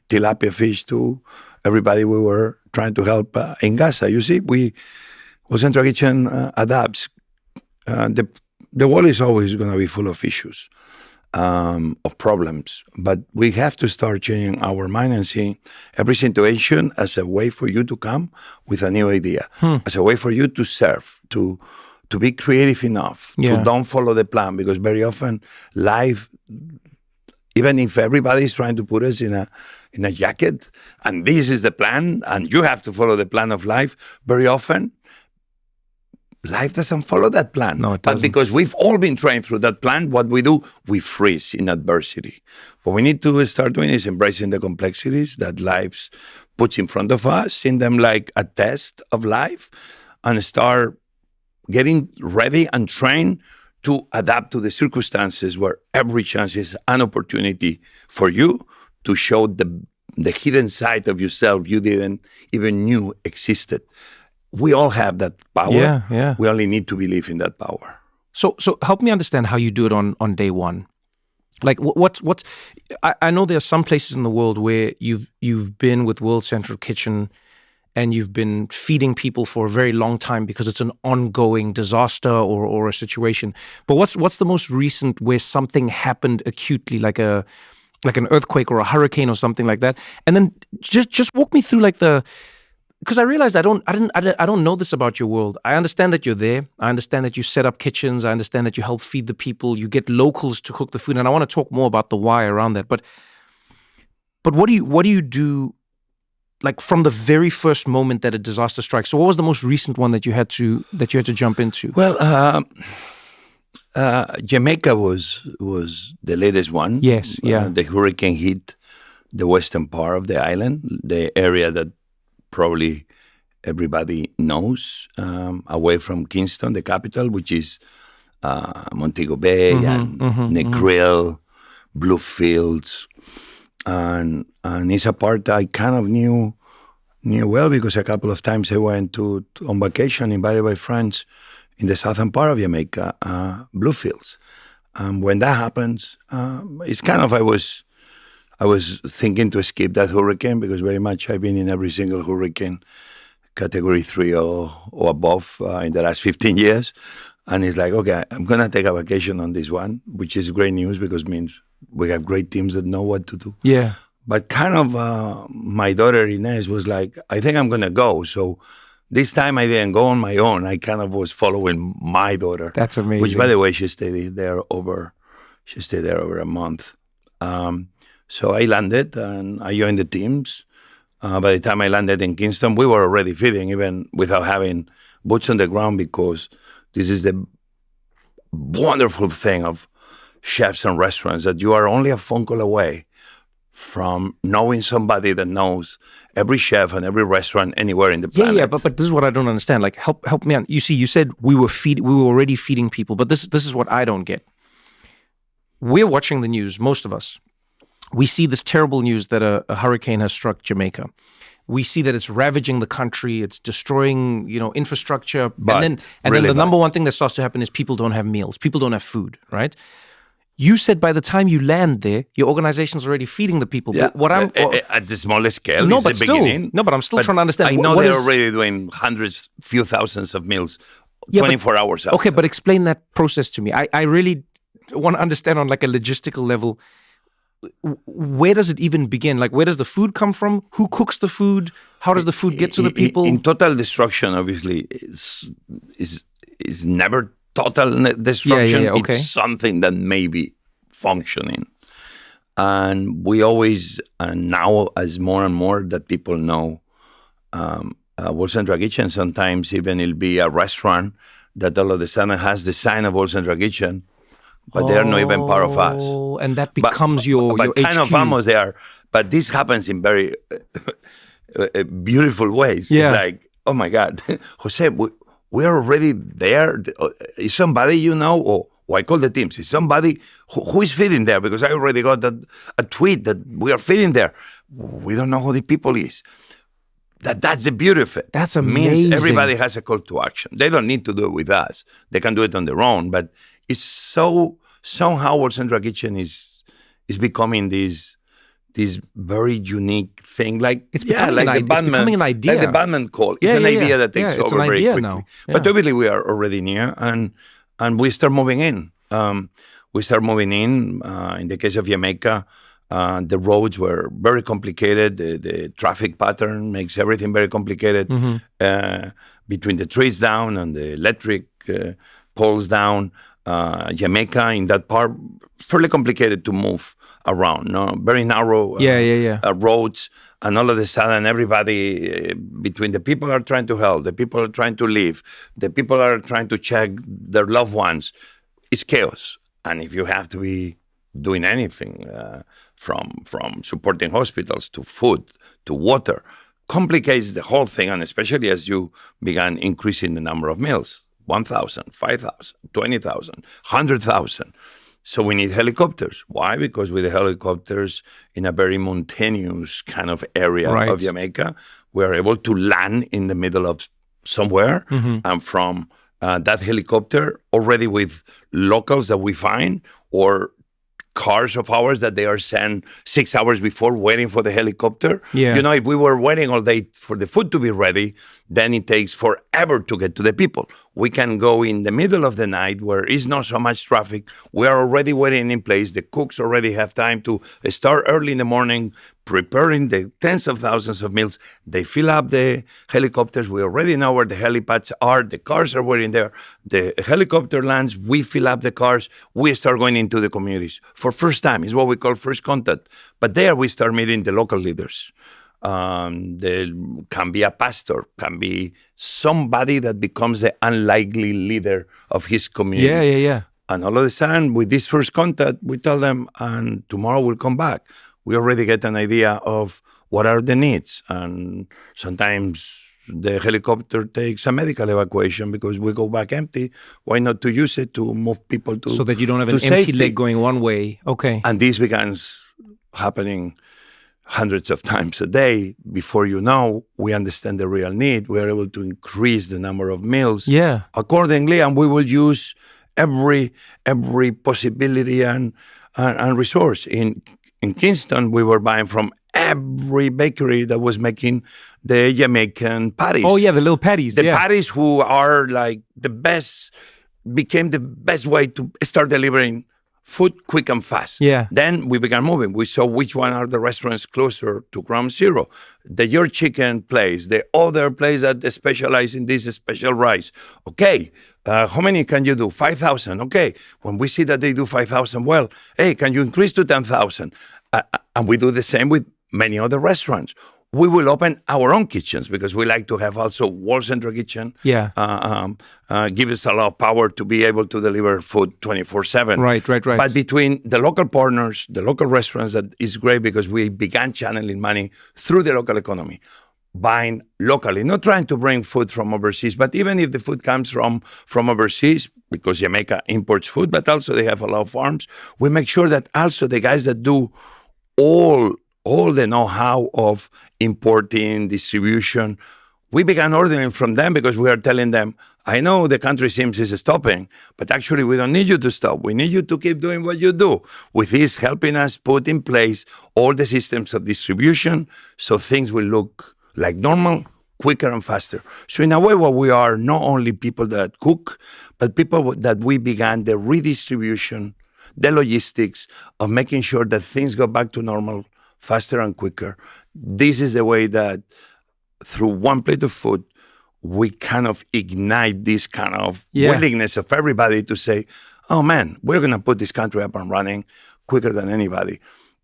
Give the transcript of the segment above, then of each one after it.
tilapia fish to everybody we were trying to help in Gaza. You see, World Central Kitchen adapts. The world is always going to be full of issues, of problems, but we have to start changing our mind and seeing every situation as a way for you to come with a new idea, as a way for you to serve, to be creative enough, to don't follow the plan, because very often life, even if everybody is trying to put us in a jacket, and this is the plan, and you have to follow the plan of life, very often life doesn't follow that plan. No, it doesn't. But because we've all been trained through that plan, what we do, we freeze in adversity. What we need to start doing is embracing the complexities that life puts in front of us, seeing them like a test of life, and start getting ready and trained to adapt to the circumstances where every chance is an opportunity for you to show the hidden side of yourself you didn't even knew existed. We all have that power. Yeah. We only need to believe in that power. So help me understand how you do it on day one. Like what's I know there are some places in the world where you've been with World Central Kitchen and you've been feeding people for a very long time because it's an ongoing disaster or a situation. But what's the most recent where something happened acutely, like an earthquake or a hurricane or something like that? And then just walk me through because I realized I don't know this about your world. I understand that you're there. I understand that you set up kitchens. I understand that you help feed the people. You get locals to cook the food, and I want to talk more about the why around that. But what do you do? Like from the very first moment that a disaster strikes. So what was the most recent one that you had to jump into? Well, Jamaica was the latest one. Yes, yeah. The hurricane hit the western part of the island, the area that probably everybody knows, away from Kingston, the capital, which is Montego Bay and Negril, Bluefields. And it's a part I kind of knew well because a couple of times I went on vacation, invited by friends in the southern part of Jamaica, Bluefields. When that happens, it's kind of I was thinking to escape that hurricane because very much I've been in every single hurricane, category 3 or above in the last 15 years. And it's like, okay, I'm going to take a vacation on this one, which is great news because it means we have great teams that know what to do. Yeah. But kind of my daughter Inez was like, I think I'm going to go. So this time I didn't go on my own. I kind of was following my daughter. That's amazing. Which, by the way, she stayed there over a month. So I landed and I joined the teams. By the time I landed in Kingston, we were already feeding even without having boots on the ground because this is the wonderful thing of chefs and restaurants that you are only a phone call away from knowing somebody that knows every chef and every restaurant anywhere in the planet. Yeah, but this is what I don't understand. Like, help me out. You see, you said we were already feeding people, but this is what I don't get. We're watching the news, most of us. We see this terrible news that a hurricane has struck Jamaica. We see that it's ravaging the country. It's destroying, infrastructure. And then the number one thing that starts to happen is people don't have meals. People don't have food, right? You said by the time you land there, your organization's already feeding the people. Yeah, but at the smallest scale, no, it's but the still, beginning. No, but I'm still trying to understand. I know they're already doing hundreds, few thousands of meals, 24 hours after. Okay, but explain that process to me. I really want to understand on like a logistical level. Where does it even begin? Like, where does the food come from? Who cooks the food? How does the food get to the people? In total destruction, obviously, is never total destruction. Yeah, okay. It's something that may be functioning. And we always, and now as more and more that people know, World Central Kitchen, sometimes even it'll be a restaurant that all of a sudden has the sign of World Central Kitchen, but they are not even part of us. Oh, and that becomes your kind HQ. of almost there. But this happens in very beautiful ways. Yeah. It's like, oh my God, Jose, we're already there. Is somebody you know? Or I call the teams. Is somebody who is feeding there? Because I already got a tweet that we are feeding there. We don't know who the people is. That's the beauty of it. That's amazing. Means everybody has a call to action. They don't need to do it with us. They can do it on their own. But it's somehow World Central Kitchen is becoming this this very unique thing, like It's yeah, becoming like an the idea. It's becoming an idea. like the Batman call. It's Yeah, an yeah, yeah. idea that takes Yeah, it's over an very idea quickly. now. But Yeah. obviously, we are already near, and we start moving in. We start moving in. In the case of Jamaica, the roads were very complicated. The traffic pattern makes everything very complicated. Between the trees down and the electric poles down, Jamaica in that part fairly complicated to move around. No, very narrow Yeah, yeah, yeah. roads, and all of a sudden, everybody between the people are trying to help, the people are trying to live, the people are trying to check their loved ones. It's chaos, and if you have to be doing anything from supporting hospitals to food to water, complicates the whole thing, and especially as you began increasing the number of meals. 1,000, 5,000, 20,000, 100,000. So we need helicopters. Why? Because with the helicopters in a very mountainous kind of area Right. of Jamaica, we're able to land in the middle of somewhere, and from that helicopter, already with locals that we find, or cars of ours that they are sent 6 hours before, waiting for the helicopter. Yeah. You know, if we were waiting all day for the food to be ready, then it takes forever to get to the people. We can go in the middle of the night where is not so much traffic. We are already waiting in place. The cooks already have time to start early in the morning preparing the tens of thousands of meals. They fill up the helicopters. We already know where the helipads are. The cars are waiting there. The helicopter lands. We fill up the cars. We start going into the communities. For first time, is what we call first contact. But there we start meeting the local leaders. There can be a pastor, can be somebody that becomes the unlikely leader of his community. Yeah, yeah, yeah. And all of a sudden, with this first contact, we tell them, and tomorrow we'll come back. We already get an idea of what are the needs. And sometimes the helicopter takes a medical evacuation because we go back empty. Why not to use it to move people to So that you don't have an to empty safety? leg going one way. Okay. And this begins happening hundreds of times a day. Before you know, we understand the real need. We are able to increase the number of meals Yeah. accordingly, and we will use every possibility and resource. In Kingston, we were buying from every bakery that was making the Jamaican patties. Oh yeah, the little patties. The yeah. patties, who are like the best, became the best way to start delivering food quick and fast. Yeah. Then we began moving. We saw which one are the restaurants closer to Ground Zero. The Your Chicken place, the other place that they specialize in this special rice. Okay, how many can you do? 5,000. Okay, when we see that they do 5,000, well, hey, can you increase to 10,000? And we do the same with many other restaurants. We will open our own kitchens because we like to have also wall-central kitchen. Yeah. Give us a lot of power to be able to deliver food 24/7. Right. But between the local partners, the local restaurants, that is great because we began channeling money through the local economy, buying locally, not trying to bring food from overseas. But even if the food comes from overseas, because Jamaica imports food, but also they have a lot of farms, we make sure that also the guys that do all the know-how of importing, distribution, we began ordering from them because we are telling them, I know the country seems is stopping, but actually we don't need you to stop. We need you to keep doing what you do. With this helping us put in place all the systems of distribution so things will look like normal, quicker and faster. So in a way, what we are, not only people that cook, but people that we began the redistribution, the logistics of making sure that things go back to normal faster and quicker. This is the way that through one plate of food, we kind of ignite this kind of willingness of everybody to say, oh man, we're going to put this country up and running quicker than anybody.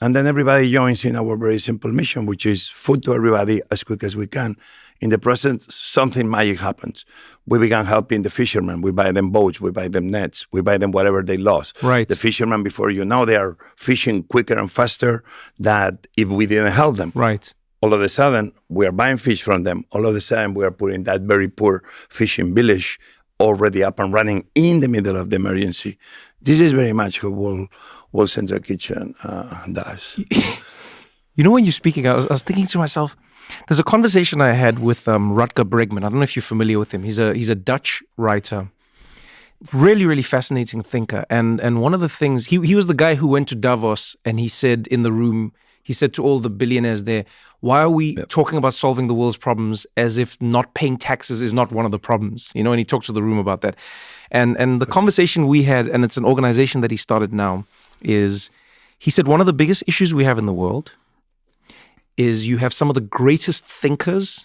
And then everybody joins in our very simple mission, which is food to everybody as quick as we can. In the process, something magic happens. We began helping the fishermen. We buy them boats, we buy them nets, we buy them whatever they lost. Right. The fishermen, before you know, they are fishing quicker and faster than if we didn't help them. Right. All of a sudden, we are buying fish from them. All of a sudden, we are putting that very poor fishing village already up and running in the middle of the emergency. This is very much what World Central Kitchen does. You know, when you're speaking, I was thinking to myself, there's a conversation I had with Rutger Bregman. I don't know if you're familiar with him. He's a Dutch writer, really, really fascinating thinker. And one of the things, he was the guy who went to Davos and he said in the room, He said to all the billionaires there, why are we talking about solving the world's problems as if not paying taxes is not one of the problems? You know, and he talked to the room about that. And the conversation we had, and it's an organization that he started now, is he said one of the biggest issues we have in the world is you have some of the greatest thinkers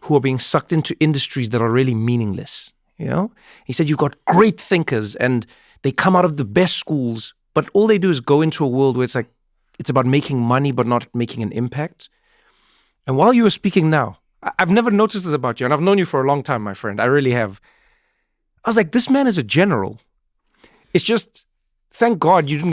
who are being sucked into industries that are really meaningless. You know, he said you've got great thinkers and they come out of the best schools, but all they do is go into a world where it's like it's about making money but not making an impact. And while you were speaking now, I've never noticed this about you, and I've known you for a long time, my friend. I really have. I was like, this man is a general. It's just, thank God you didn't